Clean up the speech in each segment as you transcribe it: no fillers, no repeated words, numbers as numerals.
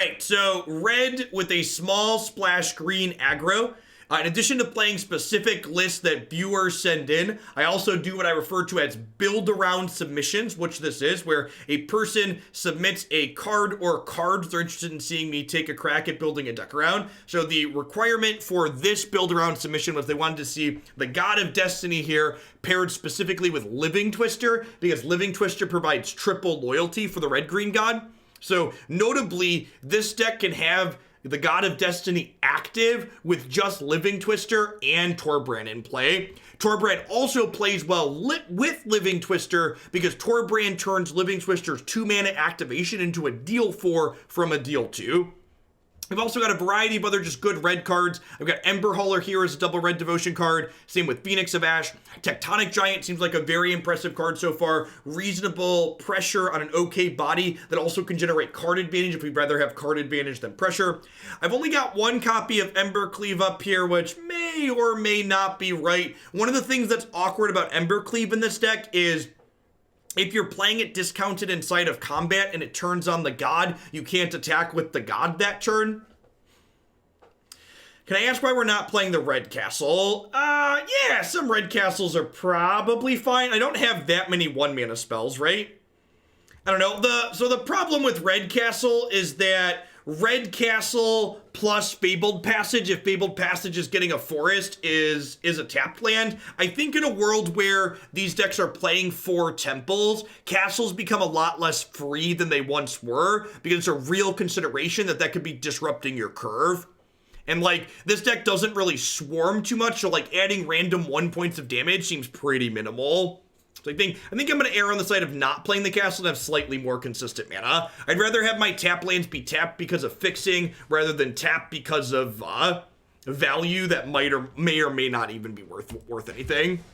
Right, so red with a small splash green aggro. In addition to playing specific lists that viewers send in, I also do what I refer to as build-around submissions, which this is, where a person submits a card or cards they're interested in seeing me take a crack at building a deck around. So the requirement for this build-around submission was they wanted to see the God of Destiny here paired specifically with Living Twister, because Living Twister provides triple loyalty for the red-green god. So notably, this deck can have the God of Destiny active with just Living Twister and Torbran in play. Torbran also plays well with Living Twister because Torbran turns Living Twister's 2-mana activation into a deal 4 from a deal 2. I've also got a variety of other just good red cards. I've got Ember Hauler here as a double red devotion card. Same with Phoenix of Ash. Tectonic Giant seems like a very impressive card so far. Reasonable pressure on an okay body that also can generate card advantage if we'd rather have card advantage than pressure. I've only got one copy of Embercleave up here, which may or may not be right. One of the things that's awkward about Embercleave in this deck is if you're playing it discounted inside of combat and it turns on the god, you can't attack with the god that turn. Can I ask why we're not playing the red castle? Yeah, some red castles are probably fine. I don't have that many 1-mana spells, right? I don't know. So the problem with red castle is that red castle plus Fabled Passage, if Fabled Passage is getting a forest, is a tapped land. I think in a world where these decks are playing 4 temples, castles become a lot less free than they once were, because it's a real consideration that could be disrupting your curve. And like, this deck doesn't really swarm too much, so like adding random 1 points of damage seems pretty minimal. So I think I'm gonna err on the side of not playing the castle and have slightly more consistent mana. I'd rather have my tap lands be tapped because of fixing rather than tapped because of value that may or may not even be worth anything.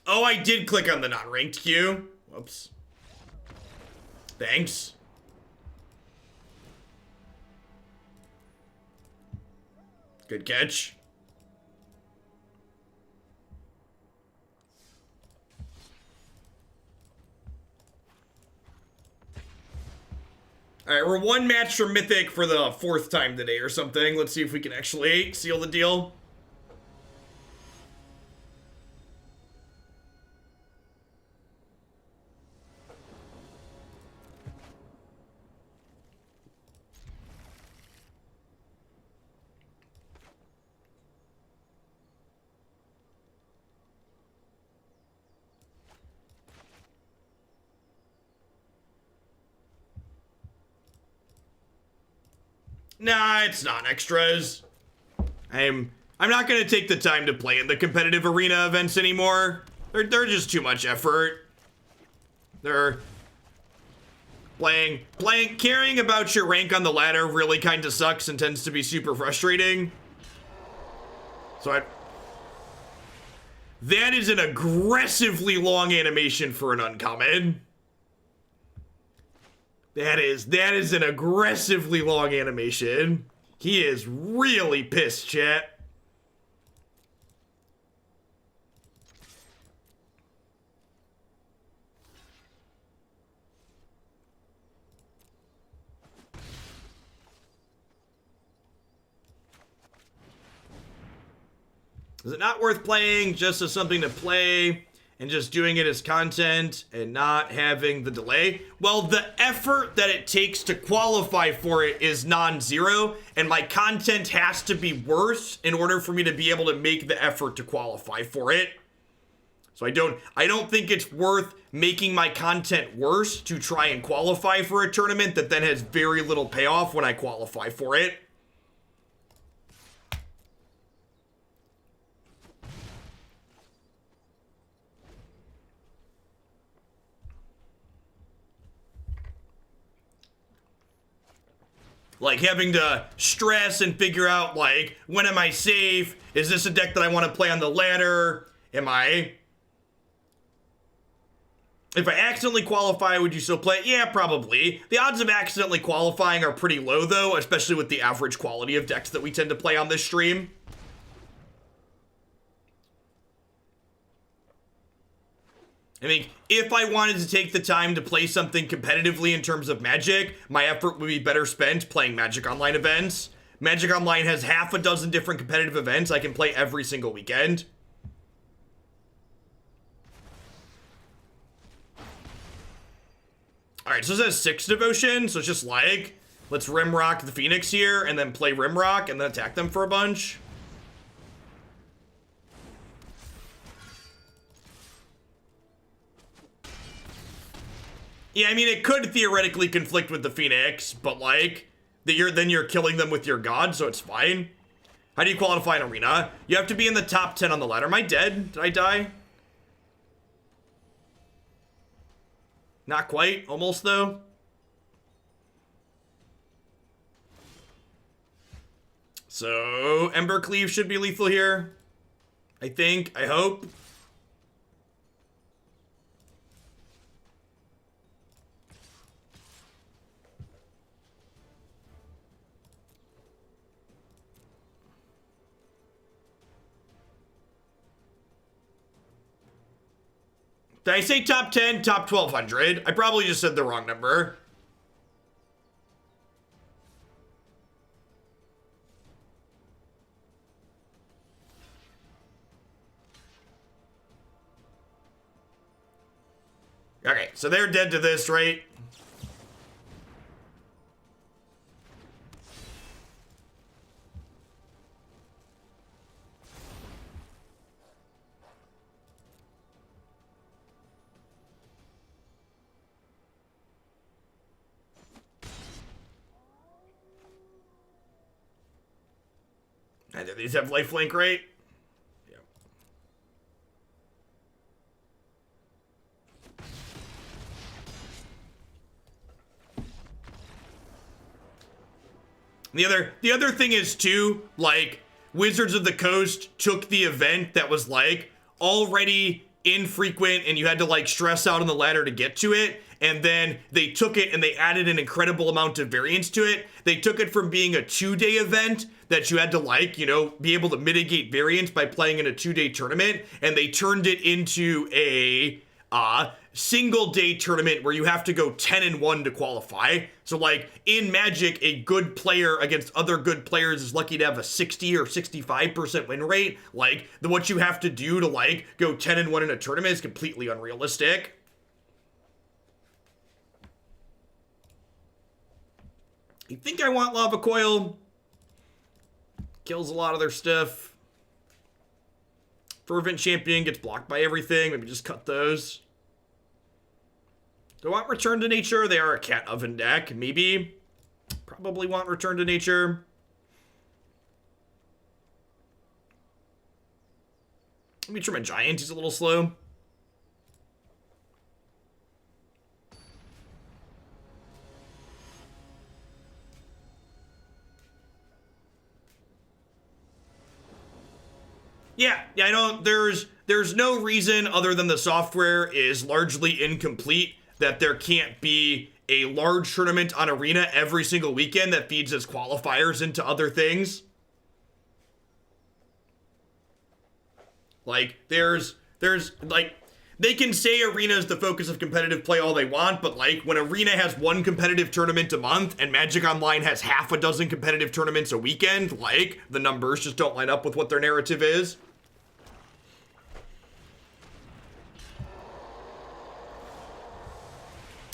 Oh, I did click on the non-ranked queue. Whoops. Thanks. Good catch. All right, we're 1 match from Mythic for the 4th time today or something. Let's see if we can actually seal the deal. Nah, it's not extras. I'm not gonna take the time to play in the competitive arena events anymore. They're just too much effort. They're caring about your rank on the ladder really kind of sucks and tends to be super frustrating. So that is an aggressively long animation for an uncommon. That is an aggressively long animation. He is really pissed, chat. Is it not worth playing just as something to play and just doing it as content and not having the delay, well, the effort that it takes to qualify for it is non-zero, and my content has to be worse in order for me to be able to make the effort to qualify for it. So I don't think it's worth making my content worse to try and qualify for a tournament that then has very little payoff when I qualify for it. Like having to stress and figure out, like, when am I safe? Is this a deck that I want to play on the ladder? If I accidentally qualify, would you still play it? Yeah, probably. The odds of accidentally qualifying are pretty low, though, especially with the average quality of decks that we tend to play on this stream. I think if I wanted to take the time to play something competitively in terms of Magic, my effort would be better spent playing Magic Online events. Magic Online has half a dozen different competitive events I can play every single weekend. Alright, so this has 6 Devotion, so it's just like, let's Rimrock the Phoenix here, and then play Rimrock, and then attack them for a bunch. Yeah, I mean, it could theoretically conflict with the Phoenix, but like, then you're killing them with your god, so it's fine. How do you qualify an arena? You have to be in the top 10 on the ladder. Am I dead? Did I die? Not quite. Almost, though. So, Embercleave should be lethal here. I think. I hope. Did I say top 10, top 1200? I probably just said the wrong number. Okay, so they're dead to this, right? And do these have lifelink, right? Yeah. The other thing is too, like, Wizards of the Coast took the event that was like already infrequent and you had to like stress out on the ladder to get to it, and then they took it and they added an incredible amount of variance to it. They took it from being a 2-day event that you had to, like, you know, be able to mitigate variance by playing in a 2-day tournament, and they turned it into a single-day tournament where you have to go 10-1 to qualify. So, like, in Magic, a good player against other good players is lucky to have a 60 or 65% win rate. Like, what you have to do to, like, go 10-1 in a tournament is completely unrealistic. I think I want Lava Coil. Kills a lot of their stuff. Fervent Champion gets blocked by everything. Maybe just cut those. Do I want Return to Nature? They are a cat oven deck. Maybe. Probably want Return to Nature. Let me try my Giant. He's a little slow. Yeah, I know there's no reason other than the software is largely incomplete that there can't be a large tournament on Arena every single weekend that feeds as qualifiers into other things. Like, there's like, they can say Arena is the focus of competitive play all they want, but like, when Arena has one competitive tournament a month and Magic Online has half a dozen competitive tournaments a weekend, like, the numbers just don't line up with what their narrative is.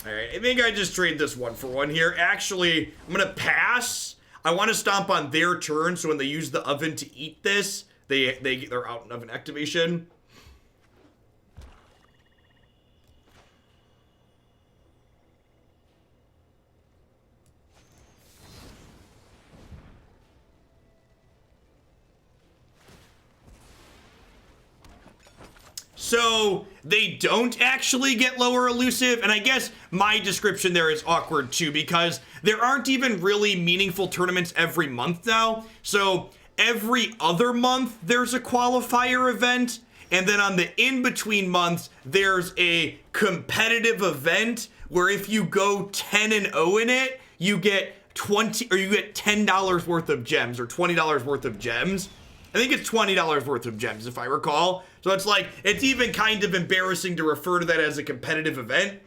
Alright, I think I just trade this 1-for-1 here. Actually, I'm gonna pass. I want to stomp on their turn, so when they use the oven to eat this, they're out in oven activation. So they don't actually get lower elusive, and I guess my description there is awkward too, because there aren't even really meaningful tournaments every month now. So every other month there's a qualifier event, and then on the in-between months there's a competitive event where if you go 10-0 in it, you get $10 worth of gems or $20 worth of gems. I think it's $20 worth of gems, if I recall. So it's like, it's even kind of embarrassing to refer to that as a competitive event.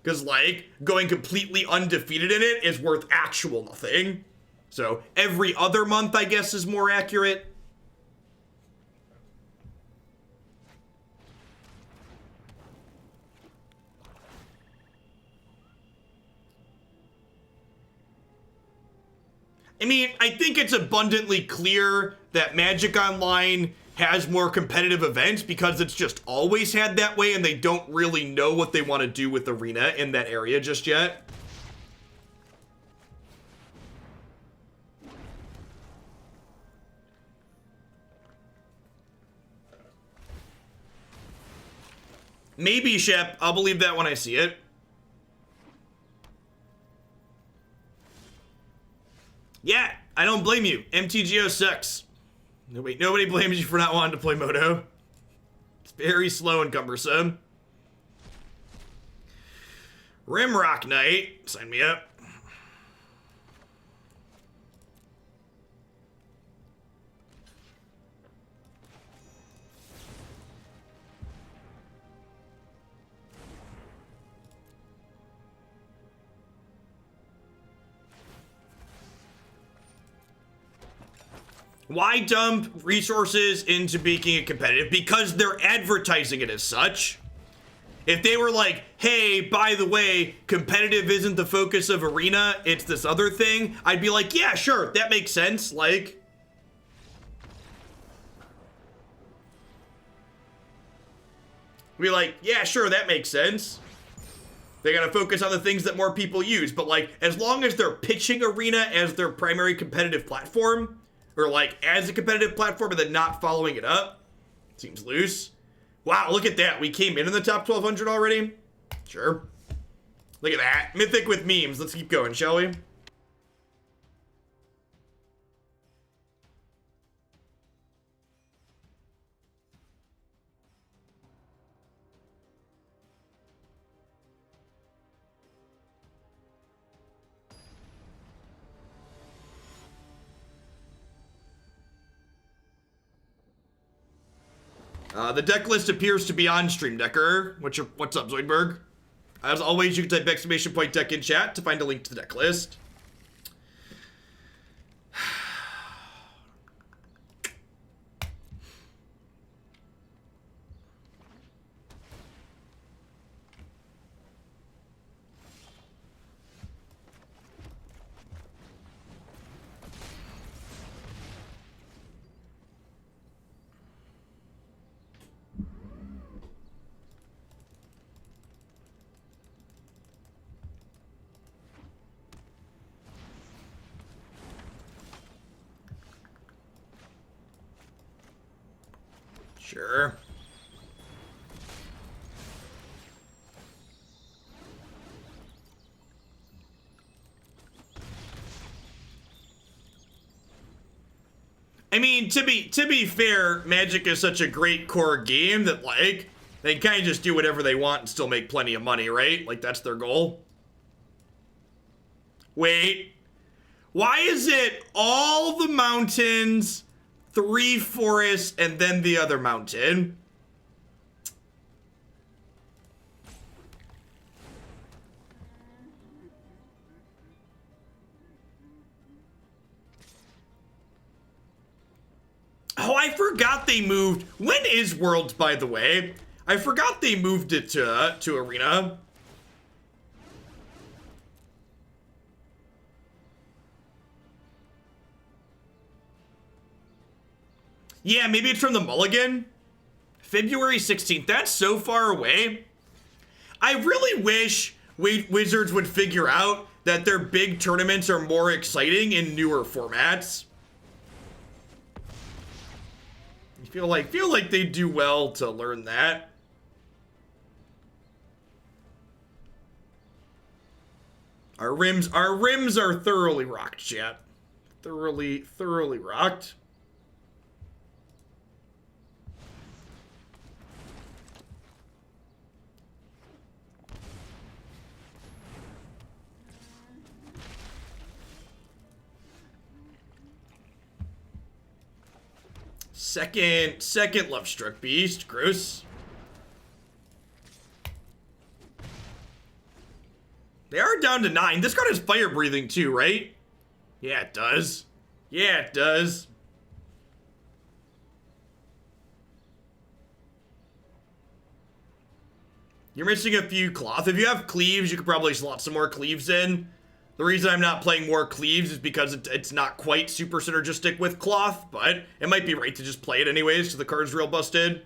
Because, like, going completely undefeated in it is worth actual nothing. So every other month, I guess, is more accurate. I mean, I think it's abundantly clear that Magic Online has more competitive events because it's just always had that way, and they don't really know what they want to do with Arena in that area just yet. Maybe, Shep. I'll believe that when I see it. Yeah, I don't blame you. MTGO sucks. Nobody blames you for not wanting to play Moto. It's very slow and cumbersome. Rimrock Knight, sign me up. Why dump resources into making it competitive? Because they're advertising it as such. If they were like, hey, by the way, competitive isn't the focus of Arena, it's this other thing, I'd be like, yeah, sure, that makes sense. Like, be like, yeah, sure, that makes sense. They gotta focus on the things that more people use. But like, as long as they're pitching Arena as their primary competitive platform, or like as a competitive platform and then not following it up, seems loose. Wow, look at that. We came in the top 1200 already. Sure. Look at that. Mythic with memes. Let's keep going, shall we? The deck list appears to be on Stream Decker. What's up, Zoidberg? As always, you can type !deck in chat to find a link to the deck list. Sure. I mean, to be fair, Magic is such a great core game that, like, they can kind of just do whatever they want and still make plenty of money, right? Like, that's their goal. Wait. Why is it all the mountains, 3 forests, and then the other mountain? Oh, I forgot they moved. When is Worlds, by the way? I forgot they moved it to Arena. Yeah, maybe it's from the Mulligan. February 16th. That's so far away. I really wish Wizards would figure out that their big tournaments are more exciting in newer formats. I feel like they do well to learn that. Our rims are thoroughly rocked, chat. Thoroughly rocked. Second Lovestruck Beast. Gross. They are down to 9. This card has fire breathing too, right? Yeah, it does. Yeah, it does. You're missing a few cloth. If you have cleaves, you could probably slot some more cleaves in. The reason I'm not playing more cleaves is because it's not quite super synergistic with cloth, but it might be right to just play it anyways because the card's real busted.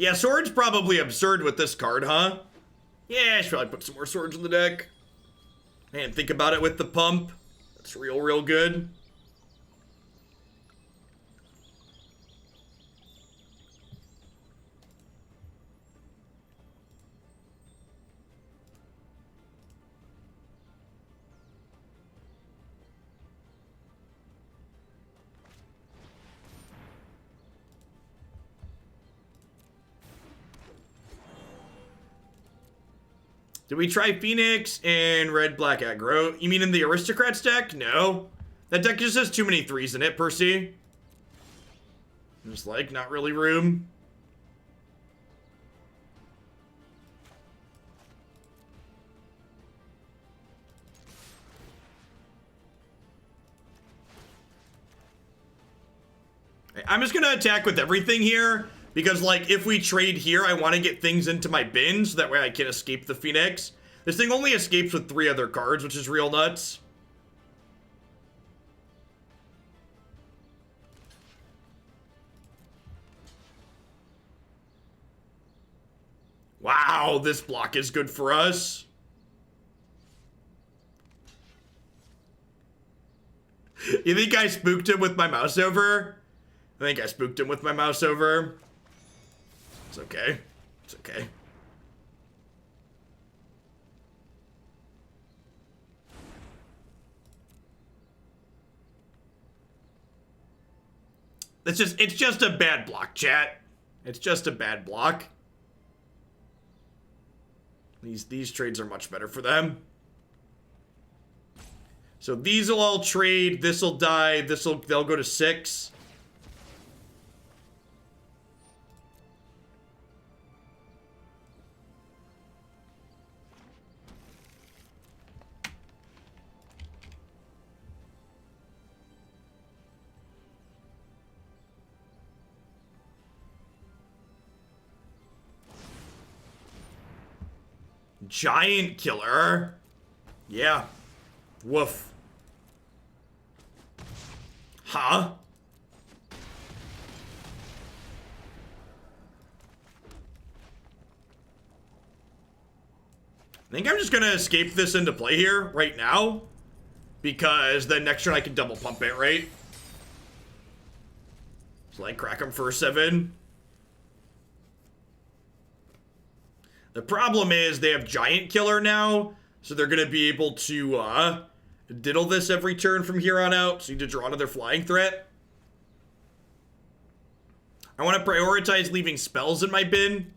Yeah, Sword's probably absurd with this card, huh? Yeah, I should probably put some more Swords in the deck. And think about it with the pump. That's real good. Did we try Phoenix and red-black aggro? You mean in the Aristocrats deck? No. That deck just has too many 3s in it, Percy. Just like, not really room. I'm just gonna attack with everything here. Because, like, if we trade here, I want to get things into my bin, so that way I can escape the Phoenix. This thing only escapes with 3 other cards, which is real nuts. Wow, this block is good for us. You think I spooked him with my mouse over? I think I spooked him with my mouse over. It's okay. It's okay. It's just a bad block, chat. It's just a bad block. These trades are much better for them. So these will all trade, this'll die, they'll go to 6. Giant killer. Yeah. Woof. Huh? I think I'm just gonna escape this into play here right now. Because then next turn I can double pump it, right? So like crack him for a 7. The problem is they have Giant Killer now, so they're going to be able to diddle this every turn from here on out, so you need to draw another flying threat. I want to prioritize leaving spells in my bin,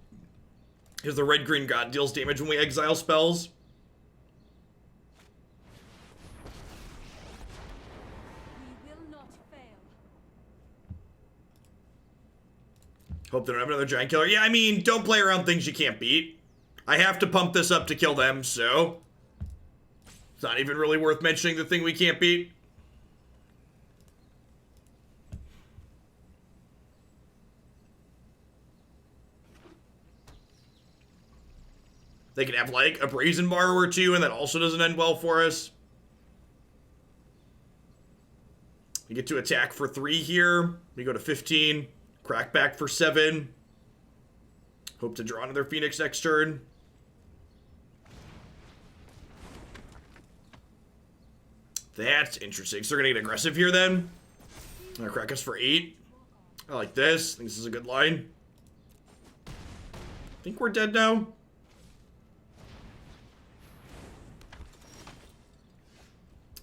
because the red-green god deals damage when we exile spells. We will not fail. Hope they don't have another Giant Killer. Yeah, I mean, don't play around things you can't beat. I have to pump this up to kill them, so It's not even really worth mentioning the thing we can't beat. They could have, like, a Brazen Bar or two, and that also doesn't end well for us. We get to attack for 3 here. We go to 15. Crack back for 7. Hope to draw another Phoenix next turn. That's interesting. So they're going to get aggressive here then. They're going to crack us for 8. I like this. I think this is a good line. I think we're dead now.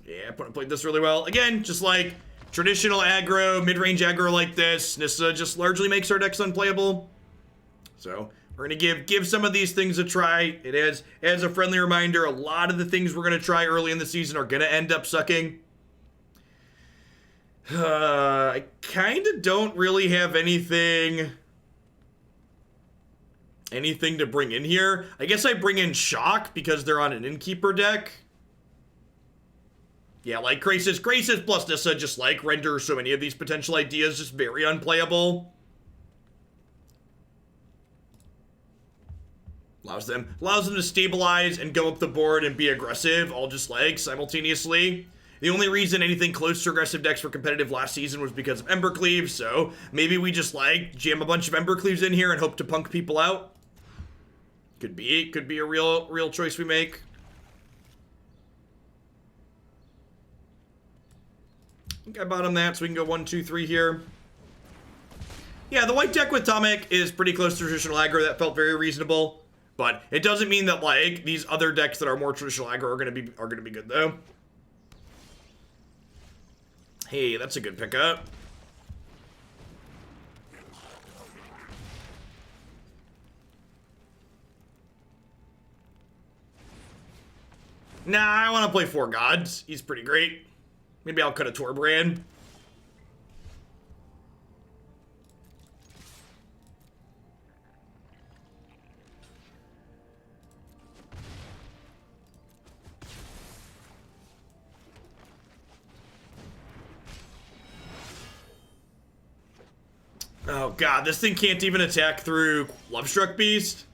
Yeah, opponent played this really well. Again, just like traditional aggro, mid-range aggro like this, Nissa just largely makes our decks unplayable. So we're going to give some of these things a try. It is, as a friendly reminder, a lot of the things we're going to try early in the season are going to end up sucking. I kind of don't really have anything to bring in here. I guess I bring in Shock because they're on an Innkeeper deck. Yeah, like Graces plus Nissa just like render so many of these potential ideas just very unplayable. Allows them to stabilize and go up the board and be aggressive, all just like simultaneously. The only reason anything close to aggressive decks were competitive last season was because of Embercleave, so maybe we just like jam a bunch of Embercleaves in here and hope to punk people out. Could be a real choice we make. I think I bottom that so we can go 1, 2, 3 here. Yeah, the white deck with Tomic is pretty close to traditional aggro. That felt very reasonable. But it doesn't mean that, like, these other decks that are more traditional aggro are gonna be good though. Hey, that's a good pickup. Nah, I want to play 4 Gods. He's pretty great. Maybe I'll cut a Torbran. Oh god, this thing can't even attack through Lovestruck Beast?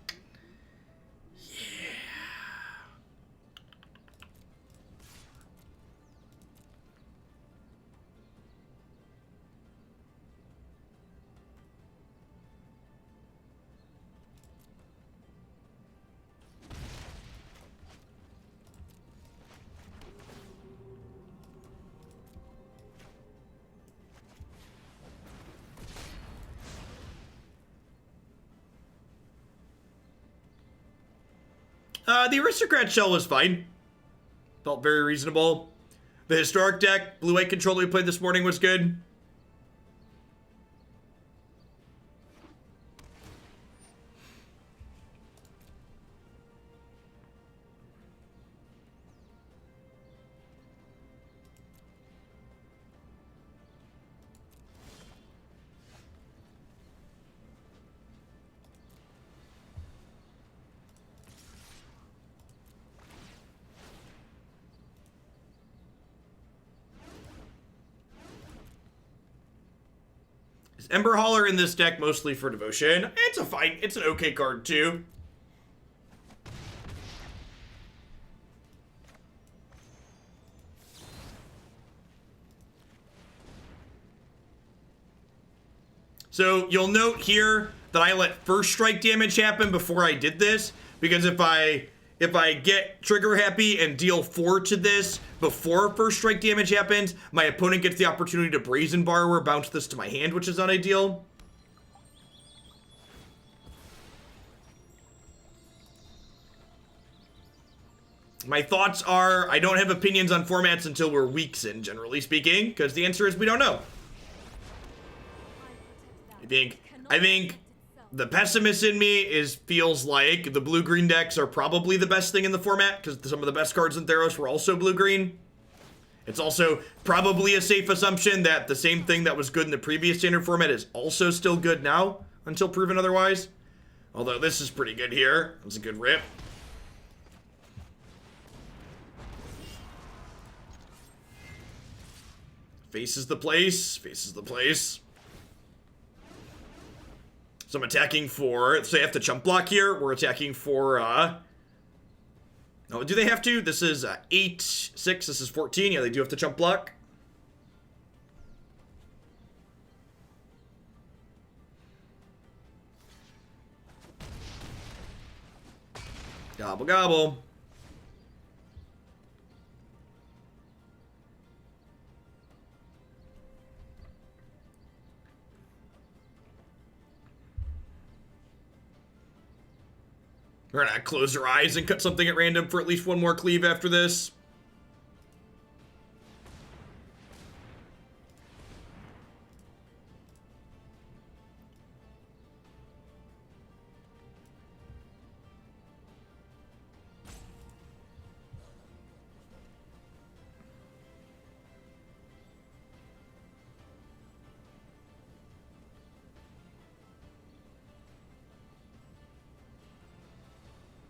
The Aristocrat Shell was fine. Felt very reasonable. The Historic deck, blue-white control we played this morning was good. Ember Hauler in this deck mostly for devotion. It's an okay card too. So you'll note here that I let first strike damage happen before I did this, because if I get trigger happy and deal 4 to this before first strike damage happens, my opponent gets the opportunity to Brazen Bar or bounce this to my hand, which is not ideal. My thoughts are, I don't have opinions on formats until we're weeks in, generally speaking, because the answer is we don't know. I think the pessimist in me feels like the blue-green decks are probably the best thing in the format, because some of the best cards in Theros were also blue-green. It's also probably a safe assumption that the same thing that was good in the previous standard format is also still good now, until proven otherwise. Although this is pretty good here. That's a good rip. Faces the place. Faces the place. So I'm attacking for... So they have to chump block here. We're attacking for... Oh, do they have to? This is 8, 6. This is 14. Yeah, they do have to chump block. Gobble, gobble. We're gonna close our eyes and cut something at random for at least one more cleave after this.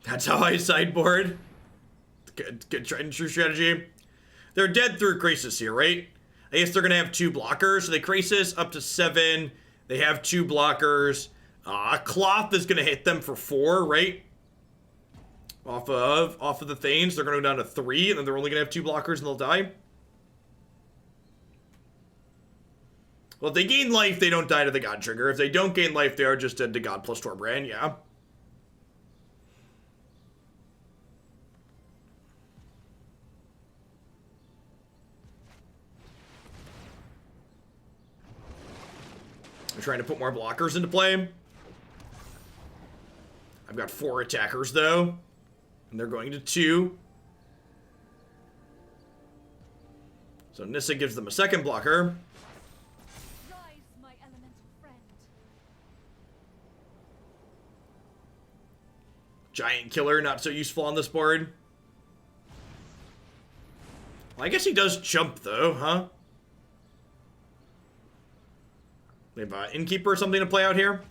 That's how I sideboard. Good tried and true strategy. They're dead through Crisis here, right? I guess they're going to have 2 blockers. So they Crisis up to 7. They have 2 blockers. Kloth is going to hit them for 4, right? Off of the Thanes. They're going to go down to 3. And then they're only going to have 2 blockers and they'll die. Well, if they gain life, they don't die to the God Trigger. If they don't gain life, they are just dead to God plus Torbran, yeah. I'm trying to put more blockers into play. I've got 4 attackers, though. And they're going to 2. So Nissa gives them a second blocker. Rise, my elemental friend. Giant Killer, not so useful on this board. Well, I guess he does jump, though, huh? They have Innkeeper or something to play out here.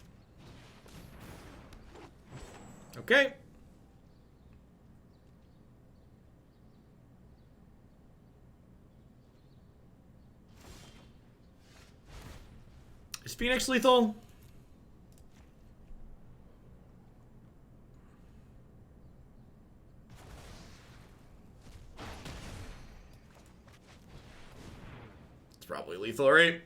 Okay. Is Phoenix lethal? It's probably lethal, right?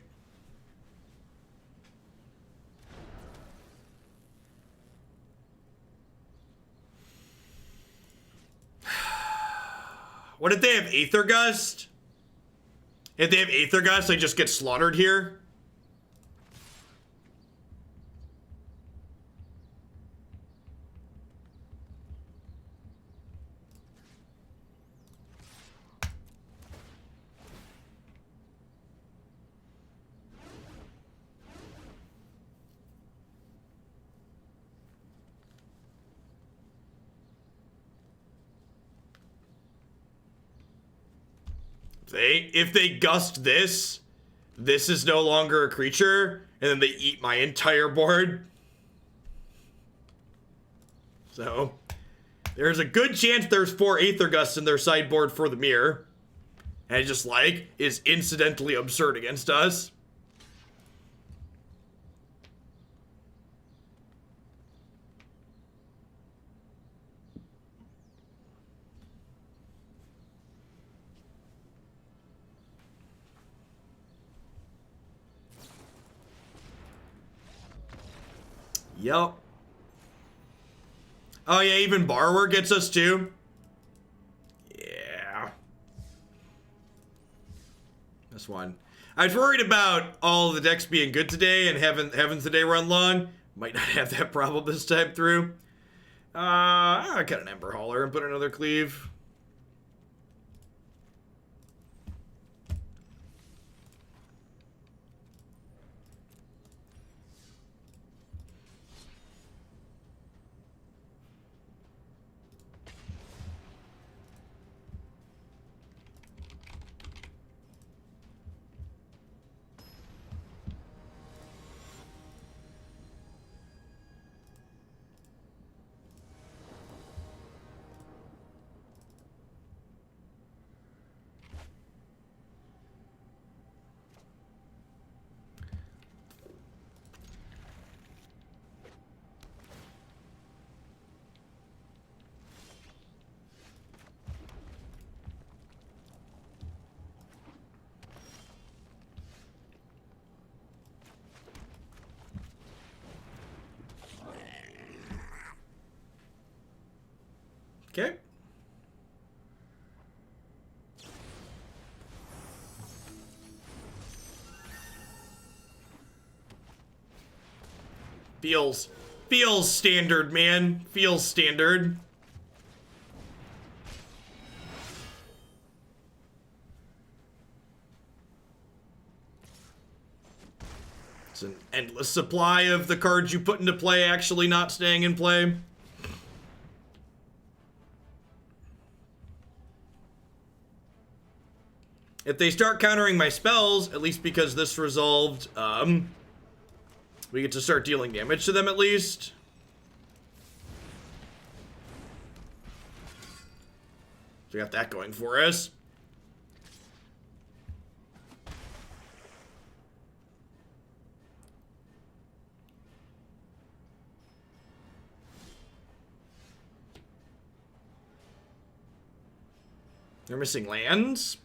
What if they have Aether Gust? If they have Aether Gust, they just get slaughtered here. If they gust this, this is no longer a creature, and then they eat my entire board. So, there's a good chance there's 4 Aether Gusts in their sideboard for the mirror. And it just, like, is incidentally absurd against us. Yep. Oh yeah, even Borrower gets us too. Yeah. This one. I was worried about all the decks being good today and having today run long. Might not have that problem this time through. I got an Ember Hauler and put another Cleave. Okay. Feels standard, man. Feels standard. It's an endless supply of the cards you put into play actually not staying in play. If they start countering my spells, at least because this resolved, we get to start dealing damage to them at least. So we got that going for us. They're missing lands.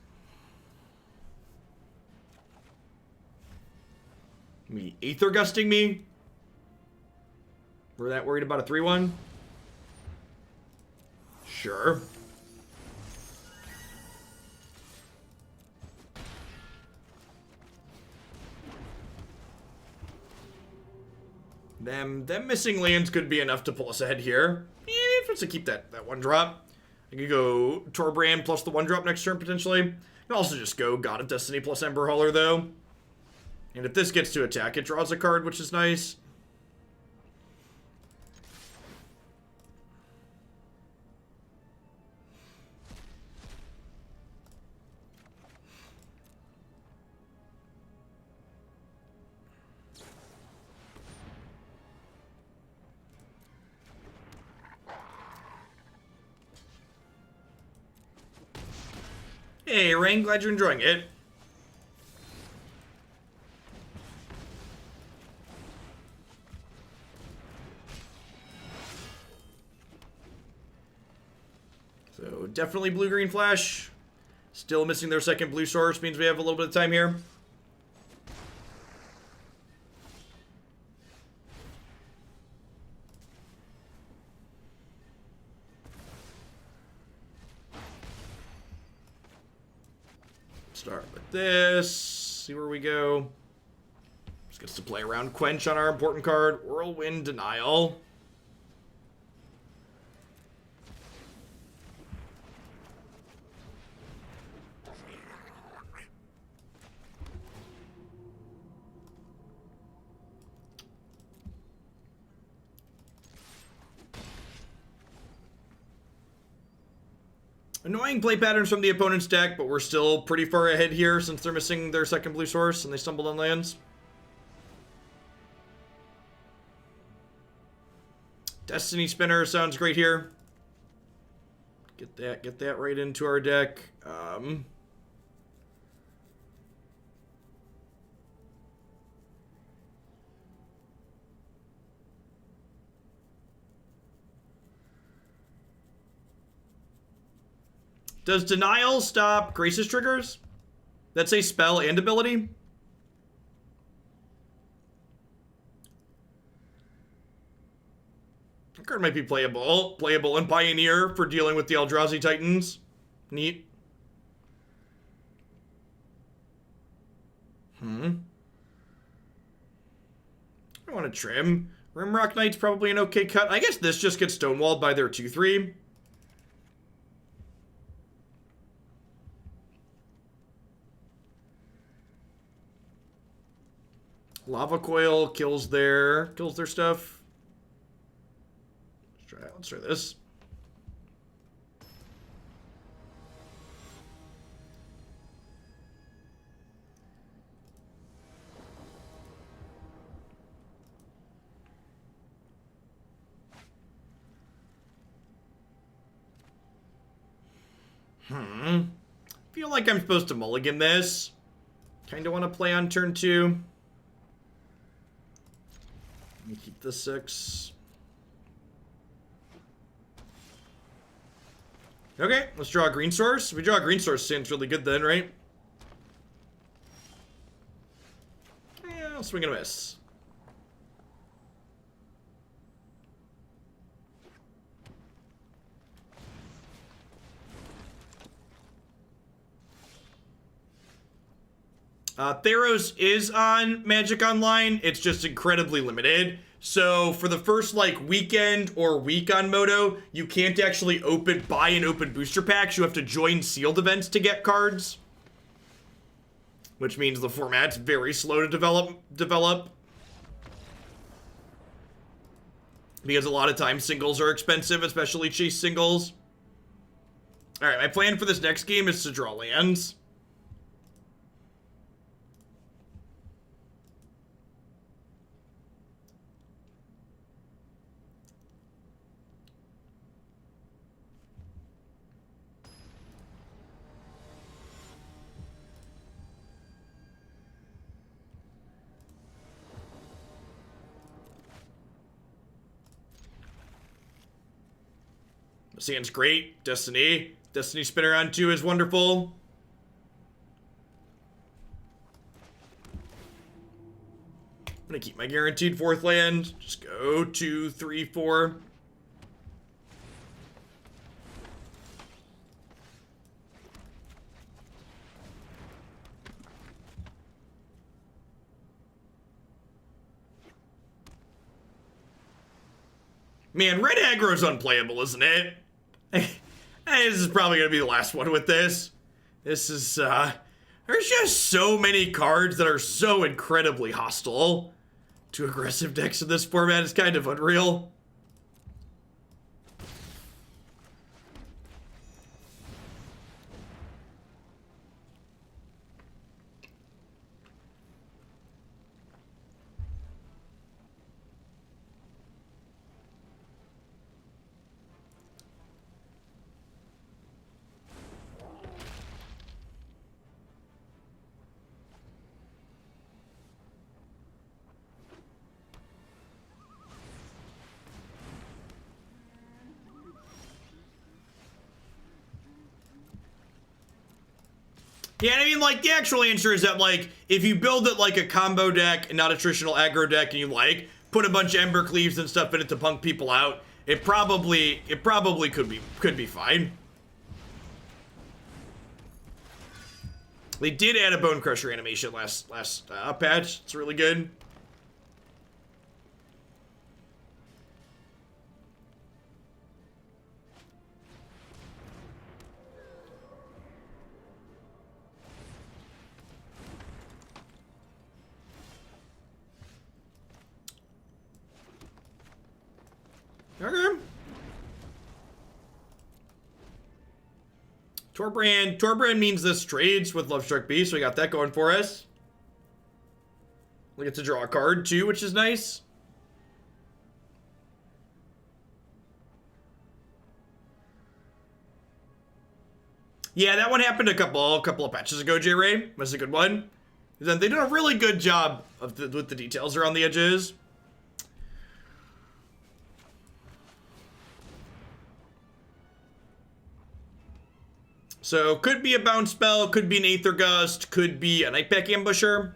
Me Aether Gusting me. We're that worried about a 3-1? Sure. Them missing lands could be enough to pull us ahead here. If it's to keep that 1-drop. I could go Torbran plus the 1-drop next turn, potentially. I can also just go God of Destiny plus Ember Hauler, though. And if this gets to attack, it draws a card, which is nice. Hey, Rain, glad you're enjoying it. So, definitely blue-green flash. Still missing their second blue source, means we have a little bit of time here. Start with this. See where we go. Just gets to play around Quench on our important card. Whirlwind Denial. Annoying play patterns from the opponent's deck, but we're still pretty far ahead here since they're missing their second blue source and they stumbled on lands. Destiny Spinner sounds great here. Get that right into our deck. Does Denial stop Grace's triggers? That's a spell and ability? That card might be playable. Playable in Pioneer for dealing with the Eldrazi Titans. Neat. I want to trim. Rimrock Knight's probably an okay cut. I guess this just gets stonewalled by their 2-3. Lava Coil kills their stuff. Let's try this. Feel like I'm supposed to mulligan this. Kinda want to play on turn 2. Let me keep this 6. Okay, let's draw a green source. If we draw a green source, seems really good then, right? Yeah, I'll swing and a miss. Theros is on Magic Online. It's just incredibly limited. So for the first like weekend or week on Moto, you can't actually buy and open booster packs. You have to join sealed events to get cards, which means the format's very slow to develop. Because a lot of times singles are expensive, especially chase singles. All right, my plan for this next game is to draw lands. Sand's great. Destiny Spinner on 2 is wonderful. I'm gonna keep my guaranteed 4th land. Just go 2, 3, 4. Man, red aggro's unplayable, isn't it? This is probably gonna be the last one with this. This is, there's just so many cards that are so incredibly hostile to aggressive decks in this format. It's kind of unreal. Yeah, I mean, like, the actual answer is that, like, if you build it like a combo deck and not a traditional aggro deck, and you, like, put a bunch of Embercleaves and stuff in it to punk people out, it probably could be fine. They did add a Bonecrusher animation last patch. It's really good. Okay. Torbran means this trades with Lovestruck Beast, so we got that going for us. We get to draw a card too, which is nice. Yeah, that one happened a couple of patches ago, J-Ray. That's a good one. They did a really good job with the details around the edges. So, could be a bounce spell, could be an Aether Gust, could be a Nightpack Ambusher.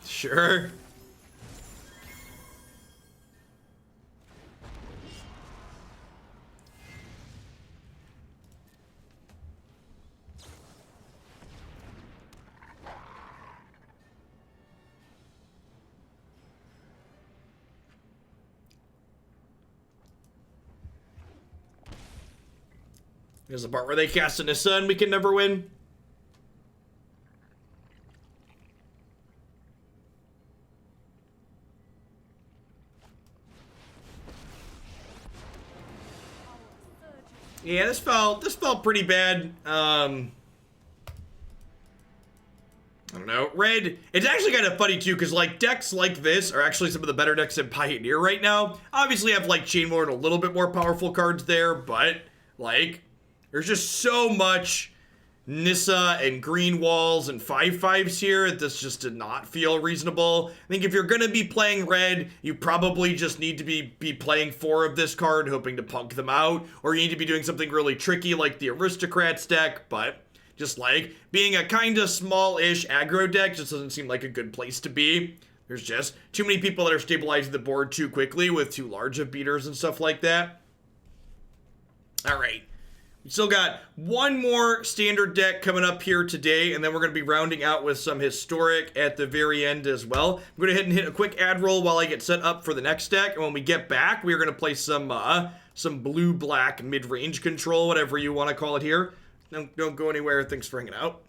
Sure. There's the part where they cast Nissa and we can never win. Yeah, this felt pretty bad. I don't know. Red, it's actually kind of funny too, because like decks like this are actually some of the better decks in Pioneer right now. Obviously, I have like Chainmore and a little bit more powerful cards there, but like there's just so much Nissa and green walls and 5/5s here. This just did not feel reasonable. I think if you're gonna be playing red, you probably just need to be playing 4 of this card, hoping to punk them out, or you need to be doing something really tricky like the Aristocrats deck, but just like being a kind of small-ish aggro deck just doesn't seem like a good place to be. There's just too many people that are stabilizing the board too quickly with too large of beaters and stuff like that. All right. We still got one more standard deck coming up here today, and then we're going to be rounding out with some historic at the very end as well. I'm going to hit a quick ad roll while I get set up for the next deck, and when we get back, we're going to play some blue-black mid-range control, whatever you want to call it here. Don't go anywhere. Thanks for hanging out.